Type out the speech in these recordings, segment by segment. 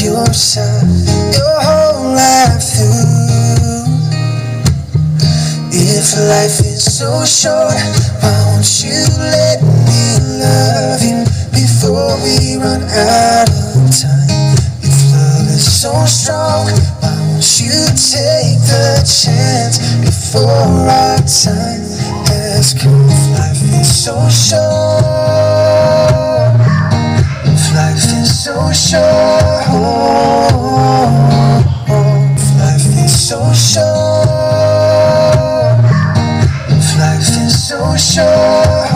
your side your whole life through. If life is so short, why won't you let me love you before we run out of time? If love is so strong, why won't you take the chance before our time has come? If life is so short, if life is so short, if life is so short, if life is so short,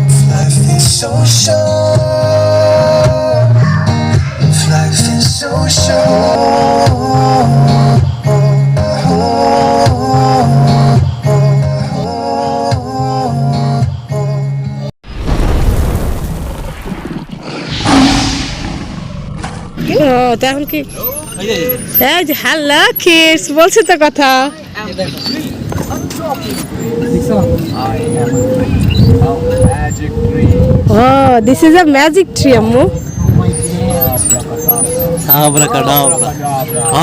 if life is so short, if life is so short. এখন কি এই যে hello kids বলছে তো কথা this is a magic tree আম্মু Abracadabra.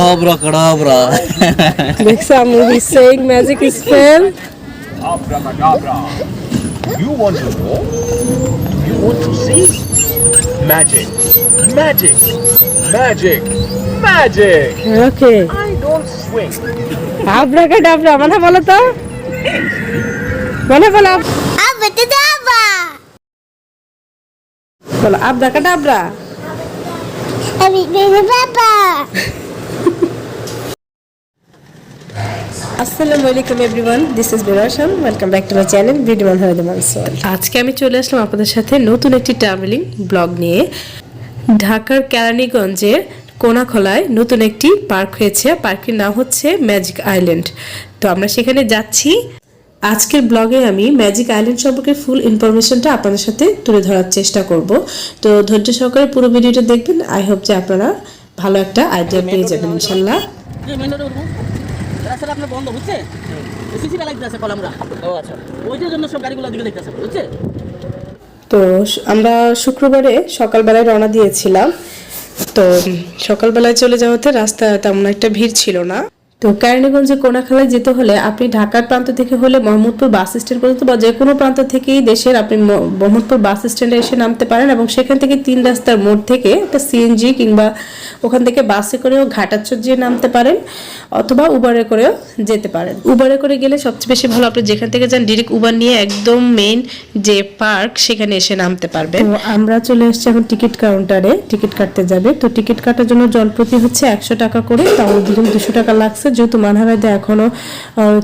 Abracadabra. দেখছো আম্মু he saying magic spell Abracadabra. You want to know? You want to see? Magic. Magic. Magic. Magic. Okay I don't swing. আব্রাকাডাবরা মানে বলো তো মানে বলো Abracadabra. বলো আব্রাকাডাবরা Abracadabra. আসসালামু আলাইকুম এভরিওয়ান দিস ইজ বিরাশন welcome back to my channel ভিডিওমান হয়তো মানসুর আজকে আমি চলে আসলাম আপনাদের সাথে নতুন একটি ট্রাভেলিং ব্লগ নিয়ে ঢাকার কেরানীগঞ্জে কোনাখলায় নতুন একটি পার্ক হয়েছে পার্কের নাম হচ্ছে ম্যাজিক আইল্যান্ড তো আমরা সেখানে যাচ্ছি আজকের ব্লগে আমি ম্যাজিক আইল্যান্ড সম্পর্কে ফুল ইনফরমেশনটা আপনাদের সাথে তুলে ধরার চেষ্টা করব তো ধৈর্য সহকারে পুরো ভিডিওটা দেখবেন আই হোপ যে আপনারা ভালো একটা আইডিয়া পেয়ে যাবেন ইনশাআল্লাহ রাস্তাটা আপনার বন্ধ বুঝছে সিসি লাইট আছে কলামরা ও আচ্ছা ওইটার জন্য সব গাড়িগুলো দিকে দেখতেছে বুঝছে তো আমরা শুক্রবারে সকালবেলায় রওনা দিয়েছিলাম তো সকালবেলায় চলে যাওয়াতে রাস্তায় তেমন একটা ভিড় ছিল না তো কেরানীগঞ্জে কোনাখালায় যেতে হলে আপনি ঢাকার প্রান্ত থেকে হলে মোহাম্মদপুর বাস স্ট্যান্ড পর্যন্ত বা যে কোনো প্রান্ত থেকেই দেশের আপনি মোহাম্মদপুর বাস স্ট্যান্ডে এসে নামতে পারেন এবং সেখান থেকে 3 রাস্তার মোড় থেকে একটা সিএনজি কিংবা ওখান থেকে বাসে করেও ঘাটাচর যেয়ে নামতে পারেন অথবা উবারে করেও যেতে পারেন উবারে করে গেলে সবচেয়ে বেশি ভালো আপনি যেখান থেকে যান ডাইরেক্ট উবার নিয়ে একদম মেইন যে পার্ক সেখানে এসে নামতে পারবেন তো আমরা চলে এসেছি এখন টিকিট কাউন্টারে টিকিট কাটতে যাবে তো টিকিট কাটার জন্য জনপ্রতি হচ্ছে 100 টাকা করে তাও দিন 200 টাকা লাগছে যেহেতু মানহারাতে এখনো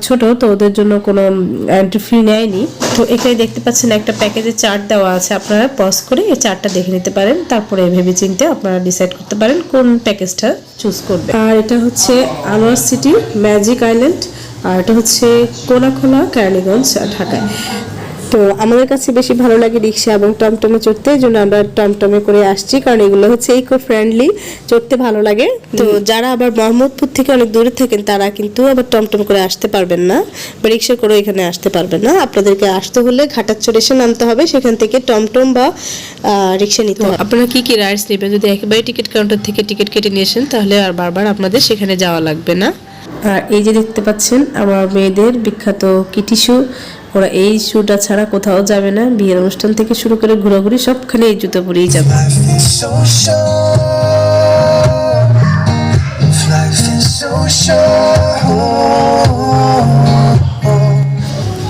ছোট তো ওদের জন্য কোনো এন্ট্রি ফি নেয়নি তো এখানে দেখতে পাচ্ছেন একটা প্যাকেজে চার্ট দেওয়া আছে আপনারা পজ করে এই চার্টটা দেখে নিতে পারেন তারপরে ভেবে চিন্তে আপনারা ডিসাইড করতে পারেন কোন প্যাকেজটা চুজ করবেন আর এটা হচ্ছে আনোয়ার সিটি ম্যাজিক আইল্যান্ড আর এটা হচ্ছে কোনাখলা কেরানীগঞ্জ ঢাকায় তো আমাদের কাছে বেশি ভালো লাগে রিক্সা এবং টমটমে চড়তে এই জন্য আমরা টমটমে করে আসছি কারণ এগুলো হচ্ছে ইকো ফ্রেন্ডলি চড়তে ভালো লাগে তো যারা আবার মোহাম্মদপুর থেকে অনেক দূরে থাকেন তারা কিন্তু আবার টমটম করে আসতে পারবেন না বা রিক্সা করে এখানে আসতে পারবেন না আপনাদেরকে আসতে হলে ঘাটাচর এসে নামতে হবে সেখান থেকে টমটম বা রিক্সা নিতে হবে আপনারা কি কি রাইডস নেবেন যদি একেবারে টিকিট কাউন্টার থেকে টিকিট কেটে নিয়ে আসেন তাহলে আর বারবার আপনাদের সেখানে যাওয়া লাগবে না আর এই যে দেখতে পাচ্ছেন আমার মেয়েদের বিখ্যাত কিটি শু ওরা এই শুটা ছাড়া কোথাও যাবে না বিয়ের অনুষ্ঠান থেকে শুরু করে ঘোরাঘুরি সবখানে এই জুতো পরেই যাবে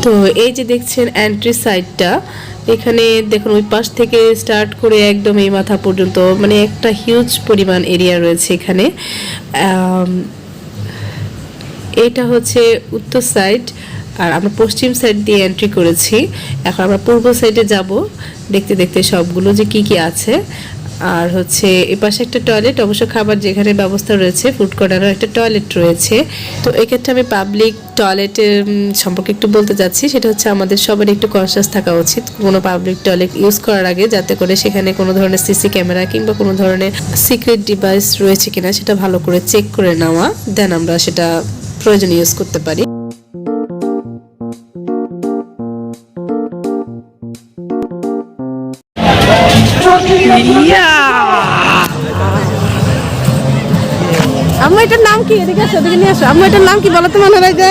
তো এই যে দেখছেন এন্ট্রি সাইডটা এখানে দেখুন ওই পাশ থেকে স্টার্ট করে একদম এই মাথা পর্যন্ত মানে একটা হিউজ পরিমাণ এরিয়া রয়েছে এখানে এটা হচ্ছে উত্তর সাইড আর আমরা পশ্চিম সাইড দিয়ে এন্ট্রি করেছি এখন আমরা পূর্ব সাইডে যাব দেখতে দেখতে সবগুলো যে কি কি আছে আর হচ্ছে এই পাশে একটা টয়লেট অবশ্য খাবার যেখানে ব্যবস্থা রয়েছে ফুড কর্নারের একটা টয়লেট রয়েছে তো এক্ষেত্রে আমি পাবলিক টয়লেটের সম্পর্কে একটু বলতে যাচ্ছি সেটা হচ্ছে আমাদের সবার একটু কনসিয়াস থাকা উচিত কোনো পাবলিক টয়লেট ইউজ করার আগে যাতে করে সেখানে কোনো ধরনের সিসি ক্যামেরা কিংবা কোনো ধরনের সিক্রেট ডিভাইস রয়েছে কিনা সেটা ভালো করে চেক করে নেওয়া দেন আমরা সেটা প্রয়োজনে ইউজ করতে পারি Yeah! আম্মু এটার নাম কি? এদিকে আসো, এদিকে নিয়ে আসো। আম্মু এটার নাম কি বলো তো মনে হয় যে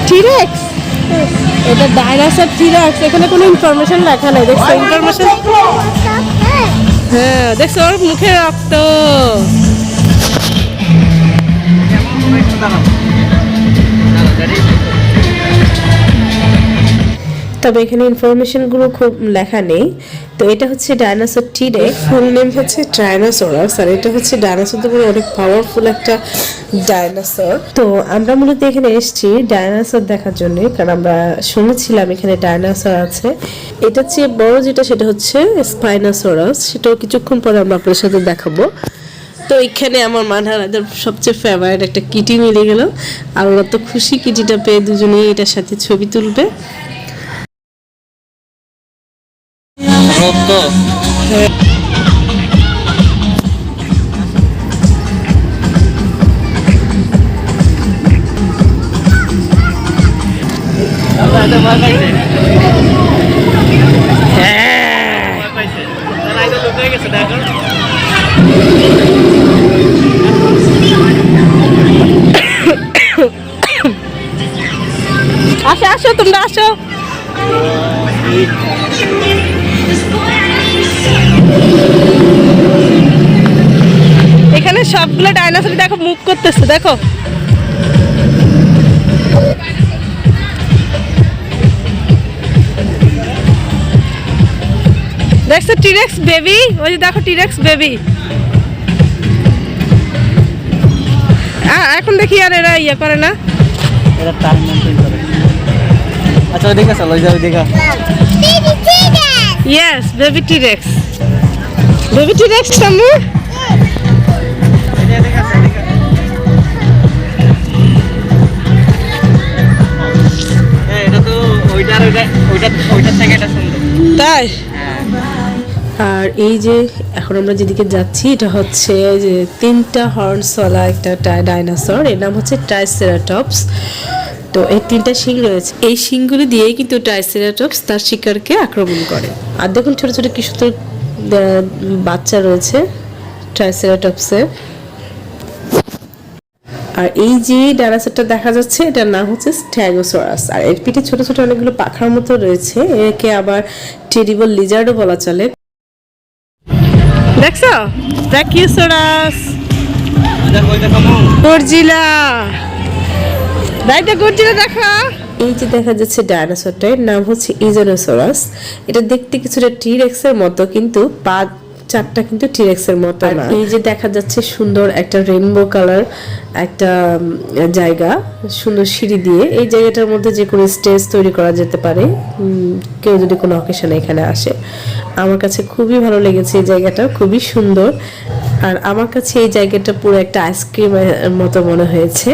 টিরেক্স। এটা ডাইনোসর টিরেক্স। এখানে কোনো ইনফরমেশন লেখা নাই, দেখছো ইনফরমেশন? হ্যাঁ দেখছো ওর মুখে রক্ত। তবে এখানে ইনফরমেশনগুলো খুব লেখা নেই। তো এটা হচ্ছে ডাইনোসর টিরেক্স, ফুল নেম হচ্ছে ট্রাইনোসরাস, আর এটা হচ্ছে ডাইনোসরদের মধ্যে অনেক পাওয়ারফুল একটা ডাইনোসর। তো আমরা মূলত এখানে এসেছি ডাইনোসর দেখার জন্য, কারণ আমরা শুনেছিলাম এখানে ডাইনোসর আছে। এটা চেয়ে বড় যেটা সেটা হচ্ছে স্পাইনোসরাস, সেটাও কিছুক্ষণ পরে আমরা আপনার সাথে দেখাবো। তো এখানে আমার মানহারাদের সবচেয়ে ফেভারিট একটা কিটি মিলে গেল, আর ওরা তো খুশি কিটিটা পেয়ে, দুজনেই এটার সাথে ছবি তুলবে। আসো আসো তোমরা আসো। এখানে সবগুলো ডাইনোসর দেখো মুভ করতেছে, দেখো দেখছো টিরেক্স বেবি, ওই যে দেখো টিরেক্স বেবি। এখন দেখি আর এরা ইয়ে করে না, এরা টাইম মেনটেন করে। আচ্ছা ওইদিকে চলো, ওইদিকে। Yes baby T rex, baby T rex সামু। এটা তো ওইটার থেকে এটা সুন্দর, তাই? আর এই যে এখন আমরা যেদিকে যাচ্ছি এটা হচ্ছে যে 3টা হর্নসওয়ালা একটা ডাইনোসর, এর নাম হচ্ছে ট্রাইসেরাটপস। তো এই 3টা শিং রয়েছে, এই শিংগুলি দিয়েই কিন্তু ট্রাইসেরাটপস তার শিকারকে আক্রমণ করে। আর দেখুন ছোট ছোট কি সুন্দর বাচ্চা রয়েছে ট্রাইসেরাটপসের। আর এই যে ডাইনোসরটা দেখা যাচ্ছে এটার নাম হচ্ছে স্ট্যাগোসরাস, আর এর পিঠে ছোট ছোট অনেকগুলো পাখার মতো রয়েছে, একে আবার টেরিবল লিজার্ডও বলা চলে। দেখছো ব্রাকিওসরাস, গর্জিলা, রাইটা গর্জিলা দেখা। এই যে দেখা যাচ্ছে ডাইনোসরটার নাম হচ্ছে ইজোনোসরাস। এটা দেখতে কিছুটা টিরেক্সের মতো, কিন্তু পা 4টা কিন্তু টিরেক্সের মতো না। এই যে দেখা যাচ্ছে সুন্দর একটা রেইনবো কালার একটা জায়গা, সুন্দর সিঁড়ি দিয়ে, এই জায়গাটার মধ্যে যে কোনো স্টেজ তৈরি করা যেতে পারে কেউ যদি কোনো অকেশনে এখানে আসে। আমার কাছে খুবই ভালো লেগেছে এই জায়গাটা, খুবই সুন্দর। আর আমার কাছে এই জায়গাটা পুরো একটা আইসক্রিমের মতো মনে হয়েছে,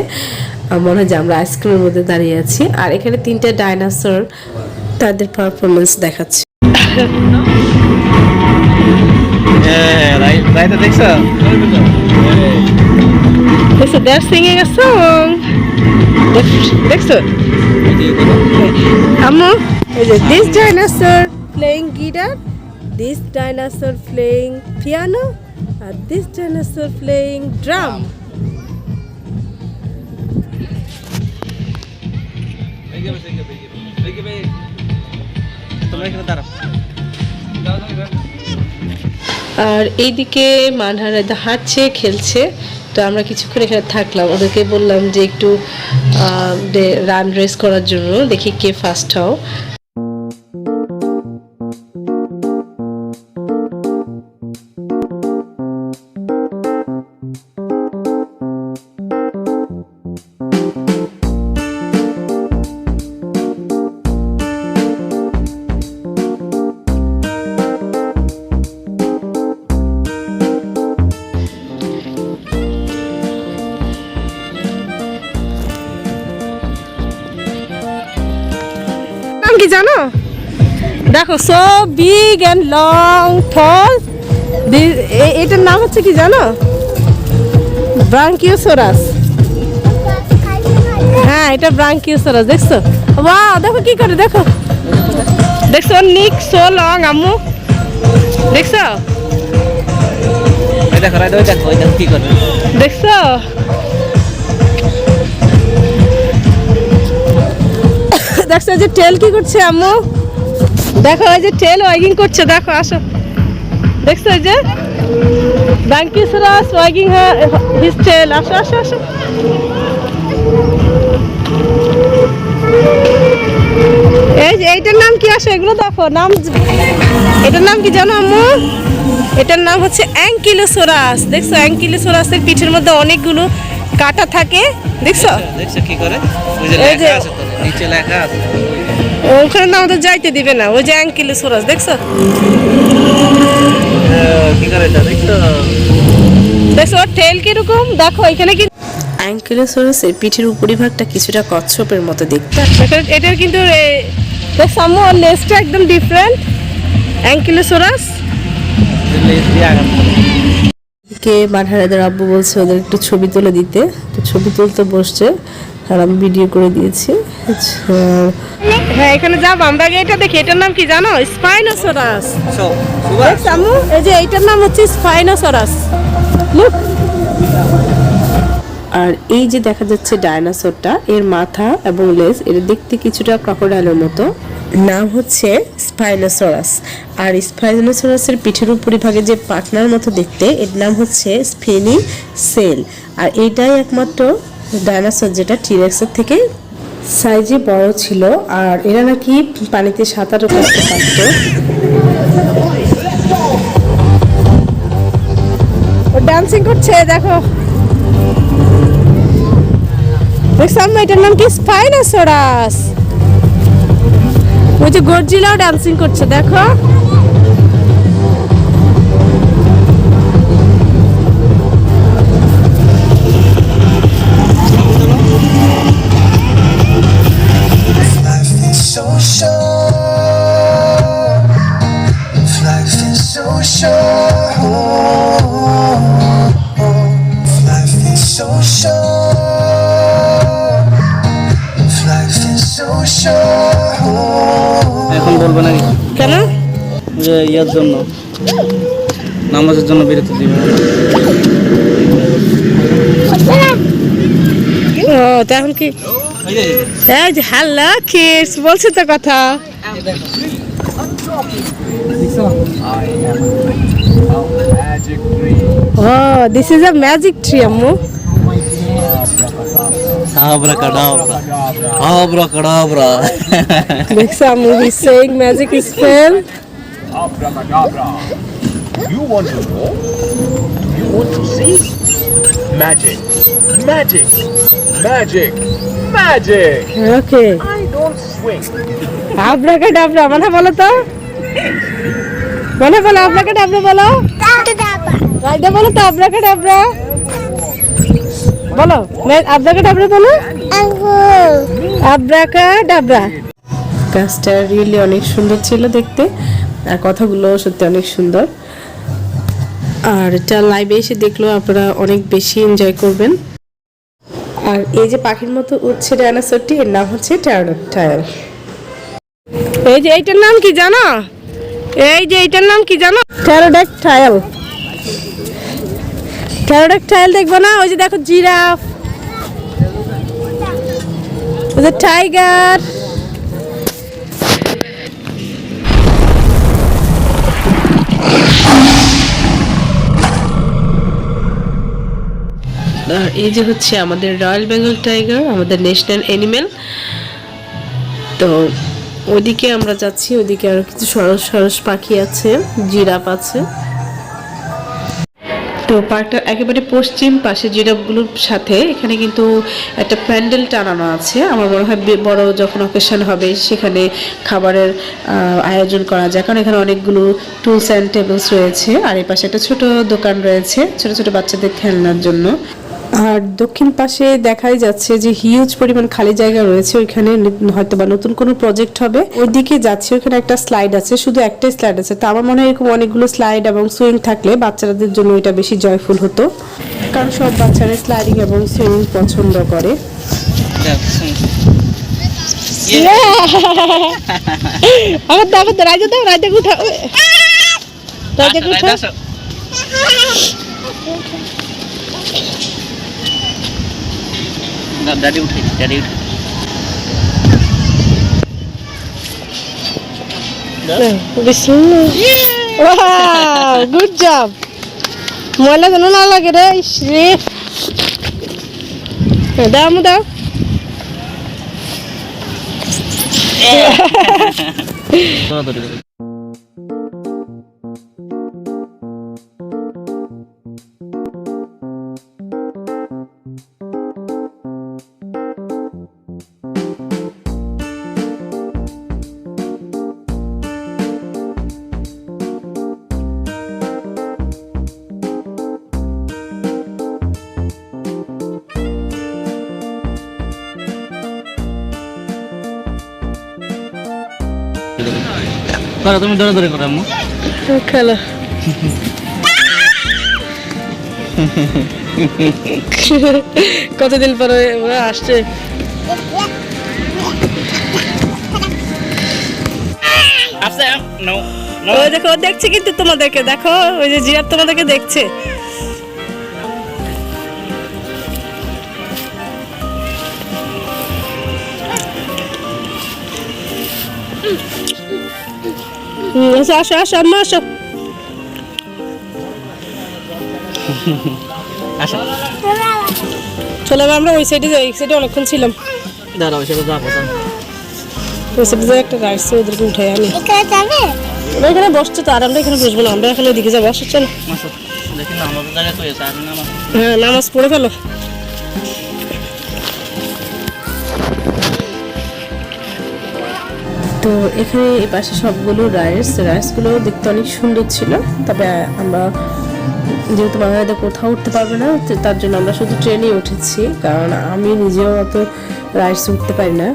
মনে হয় যে আমরা আইসক্রিমের মধ্যে দাঁড়িয়ে আছি। আর এখানে 3টা ডাইনোসর তাদের পারফরমেন্স দেখাচ্ছে। রাইটা দেখছো? দেখছো they're singing a song, দেখছো আম্মু? এই যে this dinosaur playing guitar, this dinosaur playing piano, and this dinosaur playing drum. আর এইদিকে মানহারা হাঁটছে খেলছে, তো আমরা কিছুক্ষণ এখানে থাকলাম, ওদেরকে বললাম যে একটু রান রেস করার জন্য, দেখি কে ফার্স্ট হও। কি জানো? দেখো সো বিগ এন্ড লং টল, এটার নাম হচ্ছে কি জানো? ব্রাঙ্কিওসরাস। হ্যাঁ এটা ব্রাঙ্কিওসরাস, দেখছো? ওয়াও দেখো কি করে, দেখো দেখছো নিক সো লং আম্মু, দেখছো? দেখো রাইদা, ওই দেখো কি করে। দেখছো? দেখছো যে টেল কি করছে আম্মু? দেখো ওই যে টেল ওয়াগিং করছে, দেখো আসো। দেখছো ওই যে ব্যাংকিসরাস ওয়াগিং হিজ টেল। আসো আসো আসো। এই যে এইটার নাম কি? আসো এগুলো দেখো নাম। এটার নাম কি জানো আম্মু? এটার নাম হচ্ছে অ্যাঙ্কিলোসোরাস। দেখছো অ্যাঙ্কিলোসোরাসের পিঠের মধ্যে অনেকগুলো কাঁটা থাকে, দেখছো? দেখছো কি করে? ওই যে এই যে- লেখা আছে তো, নিচে লেখা আছে। ওখানে না আমাদের যাইতে দিবে না। ওই যে অ্যাঙ্কিলোসোরাস, দেখছো? কি করে এটা দেখছো? দেখছো ওর টেল কিরকম? দেখো এখানে কি অ্যাঙ্কিলোসোরাসের পিঠের উপরিভাগটা কিছুটা কচ্ছপের মতো দেখতে। এটার কিন্তু দেখছো আম্মু ওর লেজটা একদম ডিফারেন্ট। অ্যাঙ্কিলোসোরাস লেজ দিয়ে আঘাত করে। কে বানহারাদের আব্বু বলছে ওদের একটু ছবি তুলে দিতে, তো ছবি তুলতে বসছে আর আমি ভিডিও করে দিয়েছি। আচ্ছা হ্যাঁ, এখানে যাবো আমরা আগে। এটা দেখি, এটার নাম কি জানো? স্পাইনোসরাস। দেখছো আম্মু? এই যে এইটার নাম হচ্ছে স্পাইনোসরাস। লুক। আর এই যে দেখা যাচ্ছে ডায়নোসরটা, এর মাথা এবং লেজ এটা দেখতে কিছুটা ক্রোকোডাইলের মতো। নাম হচ্ছে স্পাইনোসরাস। আর স্পাইনোসরাসের পিঠের উপরিভাগে যে পাখনার মতো দেখতে, এর নাম হচ্ছে স্ফিনি সেল। আর এইটাই একমাত্র ডায়নোসর যেটা টিরেক্সের থেকে সাইজে বড় ছিল। আর এরা নাকি পানিতে সাঁতারও করতে পারত। ও ডান্সিং করছে, দেখো। দেখছো আম্মা এটার নাম কি? স্পাইনোসরাস। ওই যে গডজিলাও ডান্সিং করছে, দেখো। Life is so short. Life is so short. Life is so short. Life is so short. এখন বলবে না কেন? যে ইয়ার জন্য, নামাজের জন্য বিরতি দিবে। ও তো এখন কি? ওই যে এই যে হ্যালো কিডস বলছে তো কথা। Magic tree. Oh this is a magic tree আম্মু। Abracadabra, abracadabra. দেখছো আম্মু? He saying magic spell. Abracadabra. You want to know? You want to see? Magic. Magic. Magic. Magic. Okay I don't swing. আব্রাকাডাব্রা মানে বলো তো, মানে বলো আব্রাকাডাব্রা বলো। রাইডা বলো তো আব্রাকাডাব্রা বলো। আব্রাকাডাব্রা বলো। আব্রাকাডাব্রা। গাছটা রিয়েলি অনেক সুন্দর ছিল দেখতে, আর কথাগুলো সত্যি অনেক সুন্দর। আর এটা লাইভে এসে দেখলেও আপনারা অনেক বেশি এনজয় করবেন। আর এই যে পাখির মতো উঠছে ডায়নোসরটি, এর নাম হচ্ছে ট্যারোডাক্টাইল। এই যে এইটার নাম কি জানো? এই যে এইটার নাম কি জানো? ট্যারোডাক্টাইল। ট্যারোডাক্টাইল দেখবো না? ওই যে দেখো জিরাফ, ওই যে টাইগার। আর এই যে হচ্ছে আমাদের রয়্যাল বেঙ্গল টাইগার, আমাদের ন্যাশনাল অ্যানিমেল। তো ওদিকে আমরা যাচ্ছি, ওদিকে আরো কিছু সরস সরস পাখি আছে, জিরাফ আছে। তো পার্কটা একেবারে পশ্চিম পাশে জিরাফগুলোর সাথে এখানে কিন্তু একটা প্যান্ডেল টানানো আছে। আমার মনে হয় বড় যখন অকেশন হবে সেখানে খাবারের আয়োজন করা যায়, কারণ এখানে অনেকগুলো টুলস অ্যান্ড টেবলস রয়েছে। আর এই পাশে একটা ছোট দোকান রয়েছে ছোট ছোট বাচ্চাদের খেলনার জন্য। আর দক্ষিণ পাশে দেখাই যাচ্ছে যে হিউজ পরিমাণ খালি জায়গা রয়েছে, ওইখানে হয়তো বা নতুন কোনো প্রজেক্ট হবে। ওইদিকে যাচ্ছে, ওখানে একটা স্লাইড আছে, শুধু একটাই স্লাইড আছে। তো আমার মনে হয় এরকম অনেকগুলো স্লাইড এবং সুইং থাকলে বাচ্চাদের জন্য এটা বেশি জয়ফুল হতো, কারণ সব বাচ্চারা স্লাইডিং এবং সুইং পছন্দ করে। আমার দাও রাজা দাও, রাজা উঠা, রাজা উঠা। ড্যাডি উঠে ড্যাডি উঠে গুড জব। ময়লা যেন না লাগে রে, ইস রে। দাও আমু দাও। দৌড়াদৌড়ি করে। করো তুমি দৌড়াদৌড়ি করো আম্মু। খেলো। কতদিন পরে আসছে। ওই দেখো, ও দেখছে কিন্তু তোমাদেরকে, দেখো ওই যে জিরাফ তোমাদেরকে দেখছে। আসো আসো আসো আম্মা আসো। আসো চলো আমরা ওই সাইডে যাই, এই সাইডে অনেকক্ষণ ছিলাম। দাঁড়াও সেটা যাবো তো। ওই সাইডে যাই, একটা রাইডসে ওদেরকে উঠাই আনি। এখানে যাবে? ওরা এখানে বসছে তো, আর আমরা এখানে বসবো না, আমরা এখানে ওদিকে যাবো। আসো চলো। আসো দেখি না আমাদের জায়গায় তো এসে আর না আমার হ্যাঁ, নামাজ পড়ে ফেলো। তো এখানে এই পাশে সবগুলো রাইডসগুলো দেখতে অনেক সুন্দর ছিল। তবে আমরা যেহেতু বাংলাদেশে কোথাও উঠতে পারবে না, তার জন্য আমরা শুধু ট্রেনে উঠেছি, কারণ আমি নিজেও অত রাইডস উঠতে পারি না।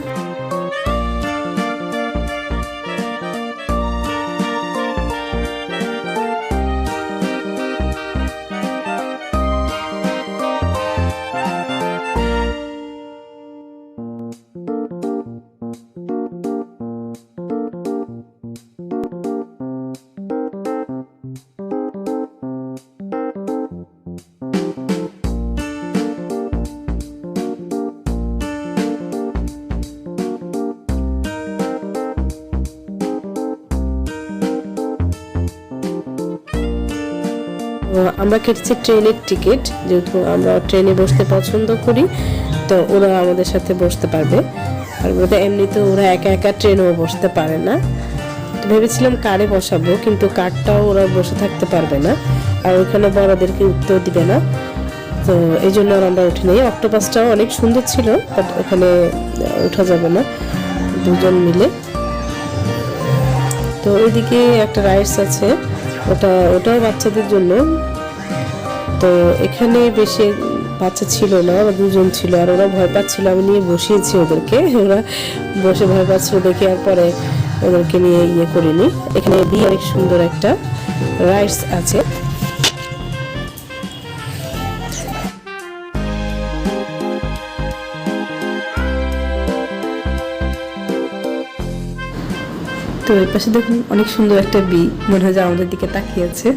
আমরা কেটেছি ট্রেনের টিকিট, যেহেতু আমরা ট্রেনে বসতে পছন্দ করি, তো ওরা আমাদের সাথে বসতে পারবে। আর ওরা এমনিতে ওরা একা একা ট্রেনেও বসতে পারে না। তো ভেবেছিলাম কারে বসাবো, কিন্তু কারটাও ওরা বসে থাকতে পারবে না, আর ওইখানে বড়দেরকে উঠতেও দিবে না। তো এই জন্য আর আমরা উঠি নাই। অক্টোপাসটাও অনেক সুন্দর ছিল, বাট ওখানে ওঠা যাবে না দুজন মিলে। তো ওইদিকে একটা রাইডস আছে, ওটাও বাচ্চাদের জন্য। তো এখানে বেশি বাচ্চা ছিল না, ওরা দুজন ছিল, আর ওরা ভয় পাচ্ছিল। আমি নিয়ে বসিয়েছি ওদেরকে, ওরা বসে ভয় পাচ্ছিল দেখে, আর পরে ওদেরকে নিয়ে ইয়ে করিনি। এখানে অনেক সুন্দর একটা রাইডস আছে। তো এর পাশে দেখুন অনেক সুন্দর একটা বি, মনে হয় যে আমাদের দিকে তাকিয়ে আছে।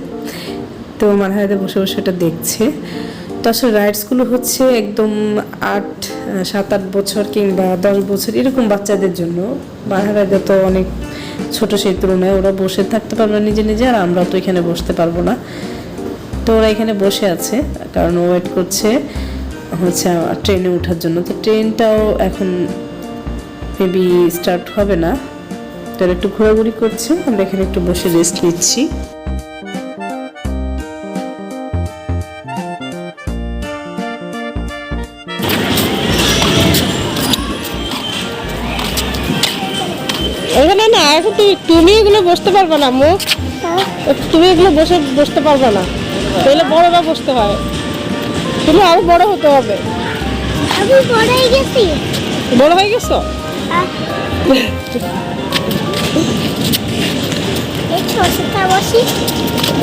তো মানহারাতে বসে বসে এটা দেখছে। তো আসলে রাইডসগুলো হচ্ছে একদম 7-8 বছর কিংবা 10 বছর এরকম বাচ্চাদের জন্য। মানহারাতে তো অনেক ছোট, সেই তুলনায় ওরা বসে থাকতে পারবে নিজে নিজে, আর আমরা তো এখানে বসতে পারবো না। তো ওরা এখানে বসে আছে, কারণ ওয়েট করছে হচ্ছে ট্রেনে ওঠার জন্য। তো ট্রেনটাও এখন মেবি স্টার্ট হবে না, তারা একটু ঘোরাঘুরি করছে, আমরা এখানে একটু বসে রেস্ট নিচ্ছি। এখানে না, এখন তুমি এগুলো বসতে পারবে না মুখ, তুমি এগুলো বসতে পারবে না, তাহলে বড়রা বসতে হয়, তুমি আরো বড় হতে হবে। আমি বড় হয়ে গেছি। বড় হয়ে গেছো?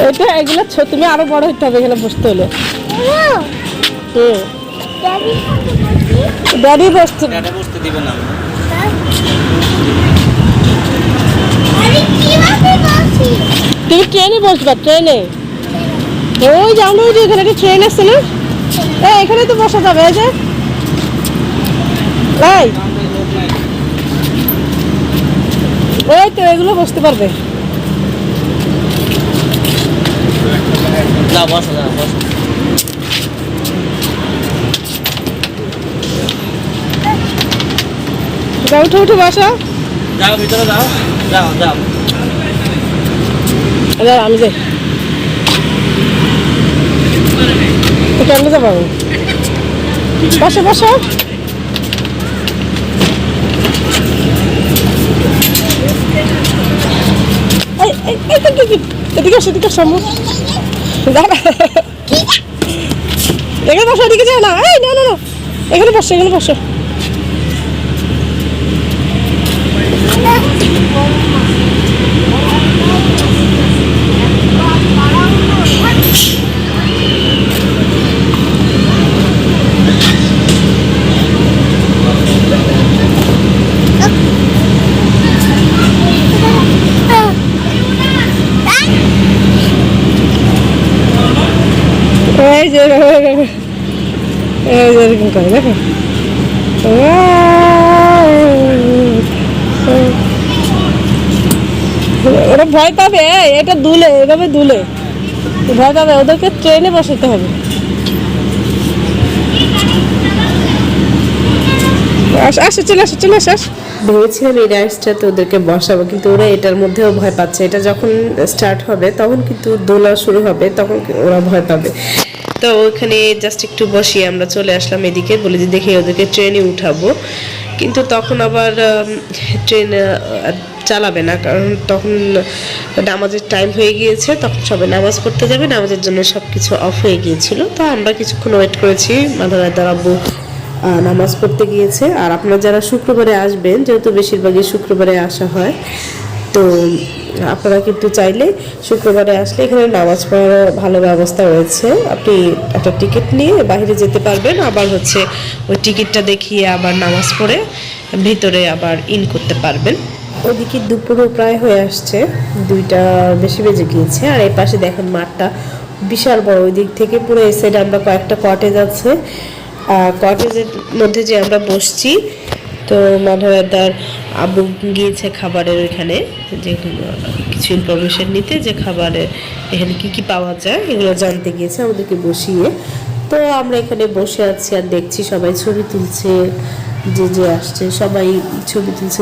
এটা এগুলো তুমি আরো বড় হতে হবে এখানে বসতে হলে। ড্যাডি বসতে দিবে না। তুমি ট্রেনে বসবা, ট্রেনে। ওই যে আমরা ওই যে এখানে একটা ট্রেন আসছে না, এখানে তো বসা যাবে। এই যে এই ওই তো এগুলো বসতে পারবে। যা বসো যা বসো। যাও, উঠে উঠে বসা। যাও ভিতরে যাও, যাও যাও। আমি যাই, কেমন যাবো? বসো বসো। এদিকে আসো, এদিকে সম্ভব এখানে বসো, এদিকে যাও না। এই না না না, এখানে বসো, এখানে বসো। এই যে এরকম করে দেখো। ওরা ভয় পাবে, এটা দুলে, এভাবে দুলে ভয় পাবে। ওদেরকে ট্রেনে বসাতে হবে। আসো, চলে আসো, চলে আসো। ভেবেছিলাম এই রাইডসটাতে ওদেরকে বসাবো, কিন্তু ওরা এটার মধ্যেও ভয় পাচ্ছে। এটা যখন স্টার্ট হবে তখন কিন্তু দোলা শুরু হবে, তখন ওরা ভয় পাবে। তো ওখানে জাস্ট একটু বসিয়ে আমরা চলে আসলাম এদিকে, বলে যে দেখে ওদেরকে ট্রেনে উঠাবো। কিন্তু তখন আবার ট্রেন চালাবে না, কারণ তখন নামাজের টাইম হয়ে গিয়েছে। তখন সবাই নামাজ পড়তে যাবে, নামাজের জন্য সব কিছু অফ হয়ে গিয়েছিল। তো আমরা কিছুক্ষণ ওয়েট করেছি, মাদার আব্বু নামাজ পড়তে গিয়েছে। আর আপনারা যারা শুক্রবারে আসবেন, যেহেতু বেশিরভাগই শুক্রবারে আসা হয়, তো আপনারা কিন্তু চাইলে শুক্রবারে আসলে এখানে নামাজ পড়ার ভালো ব্যবস্থা রয়েছে। আপনি একটা টিকিট নিয়ে বাইরে যেতে পারবেন, আবার হচ্ছে ওই টিকিটটা দেখিয়ে আবার নামাজ পড়ে ভিতরে আবার ইন করতে পারবেন। ওদিকে দুপুরও প্রায় হয়ে আসছে, 2টা বেশি বেজে গিয়েছে। আর এই পাশে দেখেন মাঠটা বিশাল বড়। ওই দিক থেকে পুরো এই সাইডে আমরা কয়েকটা কটেজ আছে, কটেজের মধ্যে যে আমরা বসছি। তো মাধবাদার আব্বু গিয়েছে খাবারের ওইখানে, যে কিছু ইনফরমেশন নিতে, যে খাবারে এখানে কি কি পাওয়া যায় এগুলো জানতে গিয়েছে, আমাদেরকে বসিয়ে। তো আমরা এখানে বসে আছি আর দেখছি সবাই ছবি তুলছে, যে যে আসছে সবাই ছবি তুলছে।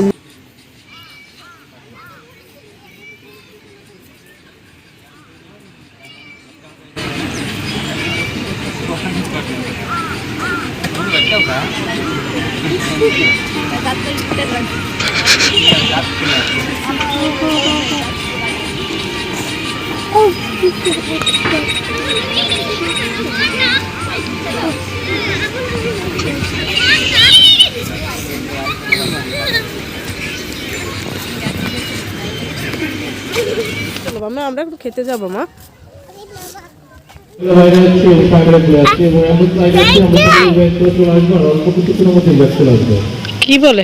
আমরা এখন খেতে যাবো মা। কি বলে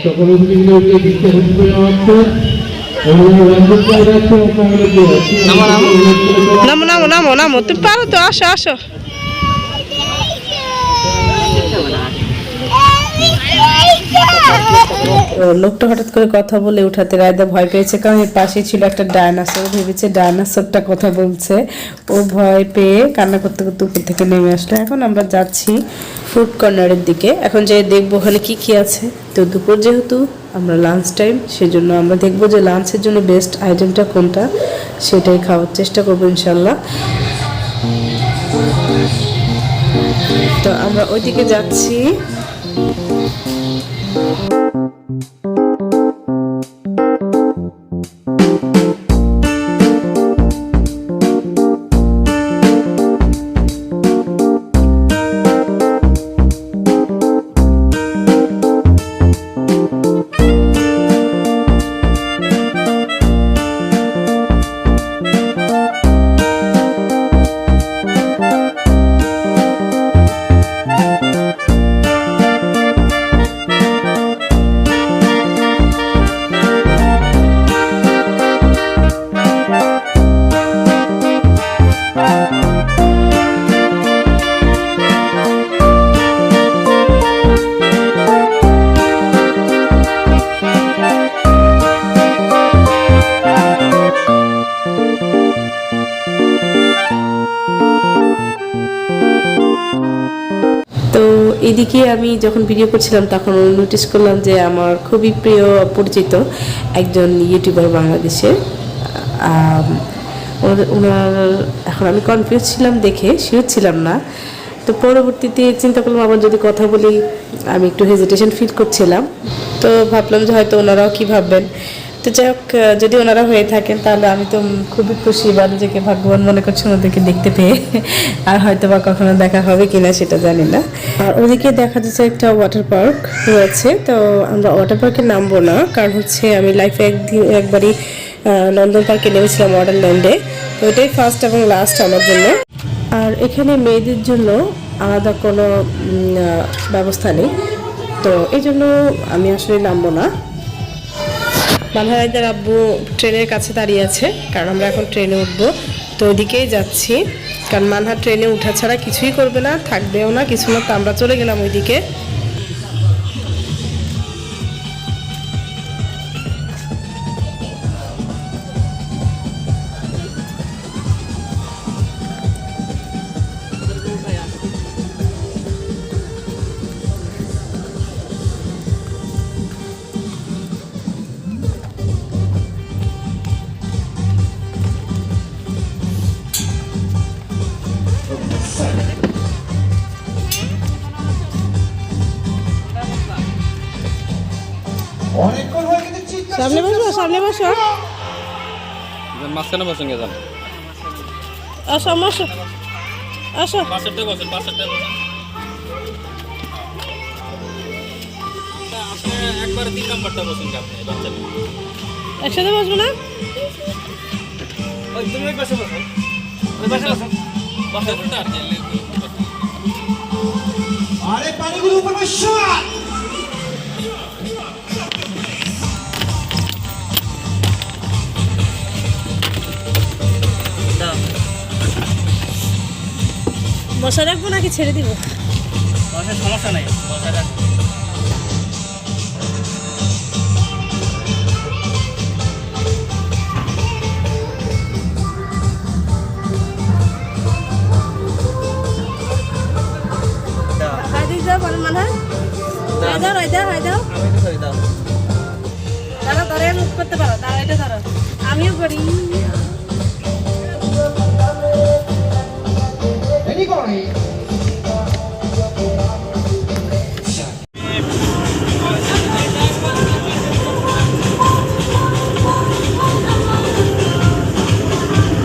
নামো নামো নামো নামো, তুমি পারো তো, আসো আসো। লোকটা হঠাৎ করে কথা বলে উঠাতে রায়দা ভয় পেয়েছে, কারণ এর পাশে ছিল একটা ডায়নাসোর। ভেবেছে ডায়নাসোরটা কথা বলছে, ও ভয় পেয়ে কান্না করতে করতে উপর থেকে নেমে আসলো। এখন আমরা যাচ্ছি ফুড কর্নারের দিকে, এখন যে দেখবো ওখানে কি কি আছে। তো দুপুর যেহেতু আমরা লাঞ্চ টাইম, সেজন্য আমরা দেখবো যে লাঞ্চের জন্য বেস্ট আইটেমটা কোনটা, সেটাই খাওয়ার চেষ্টা করবো ইনশাল্লাহ। তো আমরা ওইদিকে যাচ্ছি। এইদিকে আমি যখন ভিডিও করছিলাম তখন নোটিস করলাম যে আমার খুবই প্রিয় পরিচিত একজন ইউটিউবার বাংলাদেশের ওনার এখন আমি কনফিউজ ছিলাম দেখে শিওর ছিলাম না। তো পরবর্তীতে চিন্তা করলাম আবার যদি কথা বলি, আমি একটু হেজিটেশন ফিল করছিলাম। তো ভাবলাম যে হয়তো ওনারাও কী ভাববেন। তো যাই হোক, যদি ওনারা হয়ে থাকেন তাহলে আমি তো খুবই খুশি বা নিজেকে ভাগ্যবান মনে করছি ওনাদেরকে দেখতে পেয়ে। আর হয়তো বা কখনো দেখা হবে কিনা সেটা জানি না। আর ওদিকে দেখা যাচ্ছে একটা ওয়াটার পার্ক রয়েছে। তো আমরা ওয়াটার পার্কে নামবো না, কারণ হচ্ছে আমি লাইফে একবারই নন্দন পার্কে নেমেছিলাম ওয়াটারল্যান্ডে। তো এটাই ফার্স্ট এবং লাস্ট আমার জন্য। আর এখানে মেয়েদের জন্য আলাদা কোনো ব্যবস্থা নেই, তো এই জন্য আমি আসলে নামবো না। মানহারাইদার আব্বু ট্রেনের কাছে দাঁড়িয়ে আছে, কারণ আমরা এখন ট্রেনে উঠবো। তো ওদিকেই যাচ্ছি, কারণ মানহা ট্রেনে উঠা ছাড়া কিছুই করবে না, থাকবেও না কিছু না। তো আমরা চলে গেলাম ওইদিকে। সামনে বসো, সামনে বসো, মাঝখানে বসেন কে যান, আসো আসো আসো। পাশেরটা বসেন, পাশেরটা বসেন। আপনি একবারে 3 নাম্বারটা বসেন আপনি বাচ্চা একসাথে বসবো না? ওই তুমি ওই পাশে বসো, ওই পাশে বসো, বসে উল্টা আর কি। আরে পানিগুলো উপর বসো। বসা রাখবো নাকি ছেড়ে দিব? বসার সমস্যা নাই, বসা রাখো। হাইদিক যাও, বলেন মানে হাই দাও, হাই দাও, হাই দাও। আমি তো দাও। দাঁড়া, দাঁড়িয়ে মুখ করতে পারো, দাঁড়া, এটা ধরো, আমিও করি।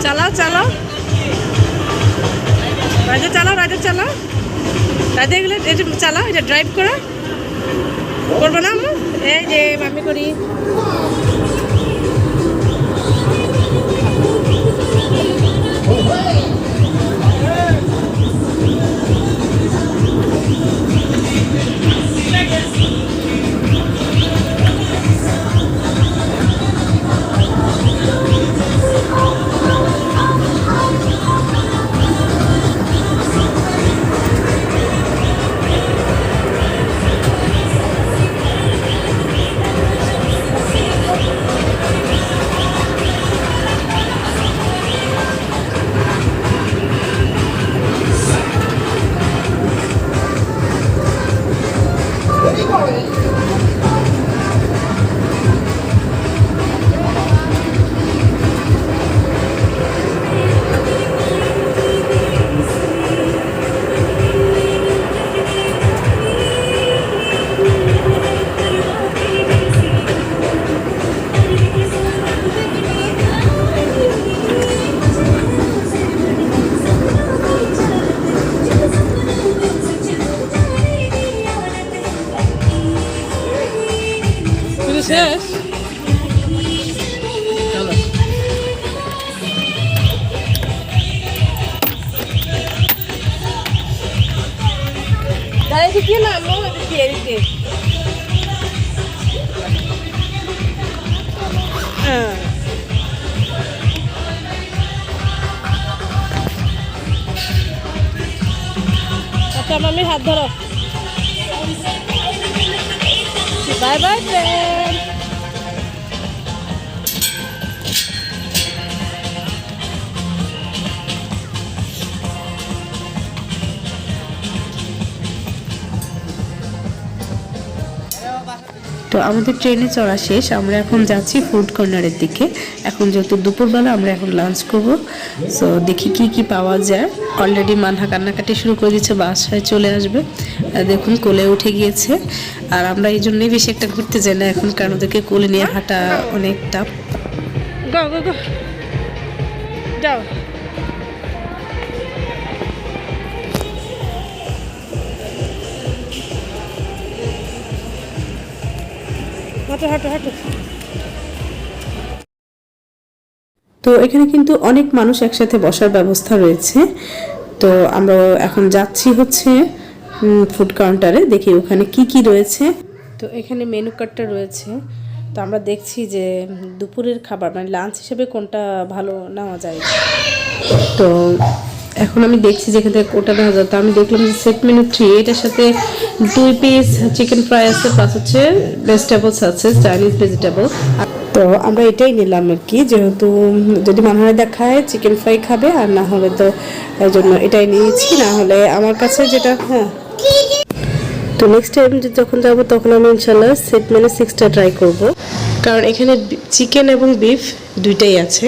চালাও চালাও, রাইডার চালাও, রাইডার চালাও, রাইডার এগুলো এটা চালাও, এটা ড্রাইভ করো। করবো না আমরা, এই যে আমি করি। শেষ। দাঁড়িয়ে কি না আমরা এদিকে এদিকে। আচ্ছা মামি হাত ধরো। Bye bye friend. তো আমাদের ট্রেনে চড়া শেষ, আমরা এখন যাচ্ছি ফুড কর্নারের দিকে। এখন যেহেতু দুপুরবেলা আমরা এখন লাঞ্চ করব, সো দেখি কি কি পাওয়া যায়। অলরেডি মানহা কান্নাকাটি শুরু করে দিচ্ছে, বাসায় চলে আসবে। দেখুন কোলে উঠে গিয়েছে। আর আমরা এই জন্যই বেশি একটা ঘুরতে যাই না এখন, কারণ ওদেরকে কোলে নিয়ে হাঁটা অনেক টাফ। গো গো গো, যাও। হাঁটো হাঁটো হাঁটো। তো এখানে কিন্তু অনেক মানুষ একসাথে বসার ব্যবস্থা রয়েছে। তো আমরা এখন যাচ্ছি হচ্ছে ফুড কাউন্টারে, দেখি ওখানে কি কি রয়েছে। তো এখানে মেনু কার্ডটা রয়েছে। তো আমরা দেখছি যে দুপুরের খাবার মানে লাঞ্চ হিসেবে কোনটা ভালো নেওয়া যায়। তো এখন আমি দেখছি যে এখানে কোনটা নেওয়া যায়। তো আমি দেখলাম যে সেট মেনু 3, এটার সাথে 2 পিস চিকেন ফ্রাই আছে, প্লাস হচ্ছে ভেজিটেবলস আছে, চাইনিজ ভেজিটেবল। তো আমরা এটাই নিলাম আর কি, যেহেতু যদি মানহারা দেখায় চিকেন ফ্রাই খাবে, আর না হলে তো এই জন্য এটাই নিয়েছি। না হলে আমার কাছে যেটা, হ্যাঁ। তো নেক্সট টাইম যখন যাবো তখন আমি ইনশাল্লাহ সেট মেনু 6টা ট্রাই করব, কারণ এখানে চিকেন এবং বিফ দুইটাই আছে।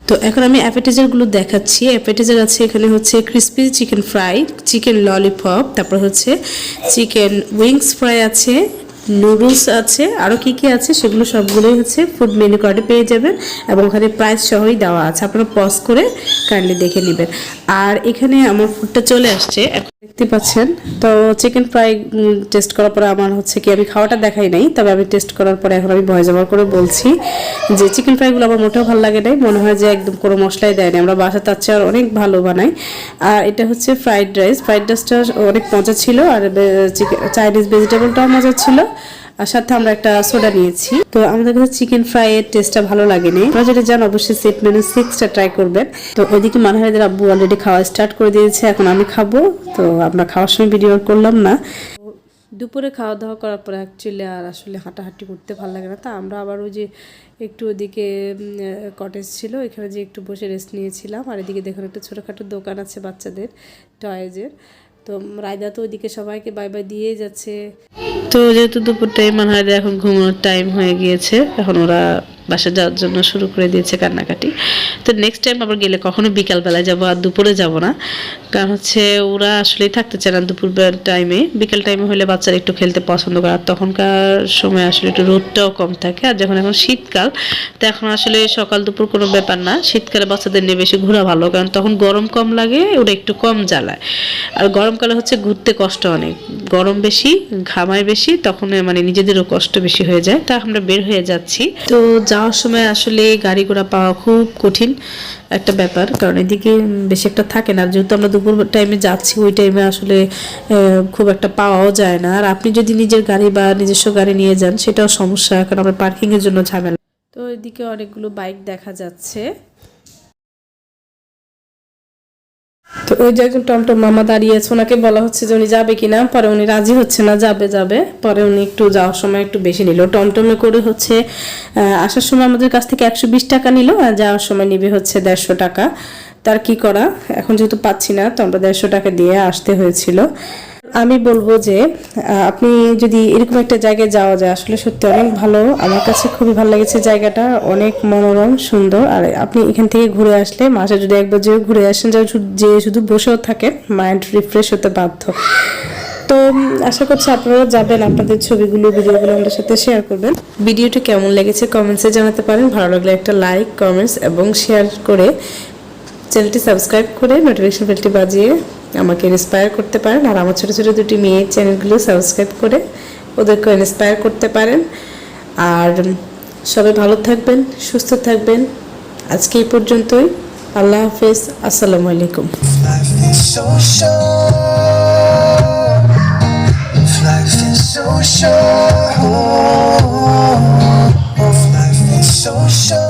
তো এখন আমি অ্যাপেটাইজারগুলো দেখাচ্ছি। অ্যাপেটাইজার আছে এখানে হচ্ছে crispy chicken fry, chicken lollipop, তারপর হচ্ছে চিকেন উইংস ফ্রাই আছে, নুডলস আছে, আরও কী কী আছে সেগুলো সবগুলোই হচ্ছে ফুড মেনু কার্ডে পেয়ে যাবেন, এবং ওখানে প্রাইস সহই দেওয়া আছে, আপনারা পজ করে কাইন্ডলি দেখে নেবেন। আর এখানে আমার ফুডটা চলে আসছে, এখন দেখতে পাচ্ছেন। তো চিকেন ফ্রাই টেস্ট করার পরে আমার হচ্ছে কি, আমি খাওয়াটা দেখাই নাই, তবে আমি টেস্ট করার পরে এখন আমি ভয়েস ওভার করে বলছি যে চিকেন ফ্রাইগুলো আমার মোটেও ভালো লাগে নাই, মনে হয় যে একদম কোনো মশলাই দেয়নি, আমরা বাসা তার চেয়ে আর অনেক ভালো বানাই। আর এটা হচ্ছে ফ্রাইড রাইসটা অনেক মজা ছিল, আর চাইনিজ ভেজিটেবলটাও মজা ছিল, আর সাথে আমরা একটা সোডা নিয়েছি। তো আমাদের কাছে চিকেন ফ্রাই এর টেস্টটা ভালো লাগেনি। আপনারা যদি যান অবশ্যই সেট মেনু 6টা ট্রাই করবেন। তো ওইদিকে মানহারিদের আব্বু অলরেডি খাওয়া স্টার্ট করে দিয়েছে, এখন আমি খাবো। তো আমরা খাওয়ার সময় ভিডিও করলাম না। দুপুরে খাওয়া দাওয়া করার পর অ্যাকচুয়ালি আর আসলে হাঁটাহাঁটি করতে ভালো লাগে না। তা আমরা আবার ওই যে একটু ওদিকে কটেজ ছিল, এখানে যে একটু বসে রেস্ট নিয়েছিলাম। আর এদিকে দেখুন একটা ছোটোখাটো দোকান আছে বাচ্চাদের টয়েজের। তো রায়দা তো ওইদিকে সবাইকে বাই বাই দিয়ে যাচ্ছে। তো যেহেতু দুপুর টাইম মানহারিদের এখন ঘুমানোর টাইম হয়ে গিয়েছে, এখন ওরা বাসা যাওয়ার জন্য শুরু করে দিয়েছে কান্নাকাটি। তো নেক্সট টাইম আবার গেলে কখনো বিকালবেলায় যাবো, আর দুপুরে যাব না, কারণ হচ্ছে ওরা আসলেই থাকতে চায় না দুপুর টাইমে। বিকেল টাইমে হলে বাচ্চারা একটু খেলতে পছন্দ করে, আর তখনকার সময় আসলে একটু রোদটাও কম থাকে। আর যখন এখন শীতকাল, তো এখন আসলে সকাল দুপুর কোনো ব্যাপার না, শীতকালে বাচ্চাদের নিয়ে বেশি ঘোরা ভালো, কারণ তখন গরম কম লাগে, ওরা একটু কম জ্বালায়। আর গরমকালে হচ্ছে ঘুরতে কষ্ট অনেক, গরম বেশি, ঘামায় বেশি, তখন মানে নিজেদেরও কষ্ট বেশি হয়ে যায়। তা আমরা বের হয়ে যাচ্ছি। তো যাওয়ার সময় আসলে গাড়ি ঘোড়া পাওয়া খুব কঠিন একটা ব্যাপার, কারণ এদিকে বেশি একটা থাকে না। যেহেতু আমরা দুপুর টাইমে যাচ্ছি, ওই টাইমে আসলে খুব একটা পাওয়াও যায় না। আর আপনি যদি নিজের গাড়ি বা নিজস্ব গাড়ি নিয়ে যান সেটাও সমস্যা, কারণ আমরা পার্কিংয়ের জন্য ঝামেলা। তো এদিকে অনেকগুলো বাইক দেখা যাচ্ছে। তো ওই যে একজন টমটম মামা দাঁড়িয়ে আছে, ওনাকে বলা হচ্ছে যে উনি যাবে কিনা, পরে উনি রাজি হচ্ছে না, যাবে। পরে উনি একটু যাওয়ার সময় একটু বেশি নিল, টমটমে করে হচ্ছে আসার সময় আমাদের কাছ থেকে 120 টাকা নিল, আর যাওয়ার সময় নিবে হচ্ছে 150 টাকা। তার কি করা, এখন যেহেতু পাচ্ছি না, তো আমরা 150 টাকা দিয়ে আসতে হয়েছিল। আমি বলবো যে আপনি যদি এরকম একটা জায়গায় যাওয়া যায়, আসলে সত্যি অনেক ভালো। আমার কাছে খুবই ভালো লেগেছে জায়গাটা, অনেক মনোরম সুন্দর। আর আপনি এখান থেকে ঘুরে আসলে, মাসে যদি একবার যে ঘুরে আসেন, যে শুধু বসেও থাকেন, মাইন্ড রিফ্রেশ হতে বাধ্য। তো আশা করছি আপনারা যাবেন, আপনাদের ছবিগুলো ভিডিওগুলো আমাদের সাথে শেয়ার করবেন। ভিডিওটি কেমন লেগেছে কমেন্টসে জানাতে পারেন, ভালো লাগলে একটা লাইক, কমেন্টস এবং শেয়ার করে চ্যানেলটি সাবস্ক্রাইব করে নোটিফিকেশন বেলটি বাজিয়ে আমাকে ইন্সপায়ার করতে পারেন। আর আমার ছোটো ছোটো দুটি মেয়ের চ্যানেলগুলো সাবস্ক্রাইব করে ওদেরকে ইন্সপায়ার করতে পারেন। আর সবাই ভালো থাকবেন, সুস্থ থাকবেন। আজকে এই পর্যন্তই। আল্লাহ হাফেজ, আসসালামু আলাইকুম। Life is so short. Life is so short. Life is so short.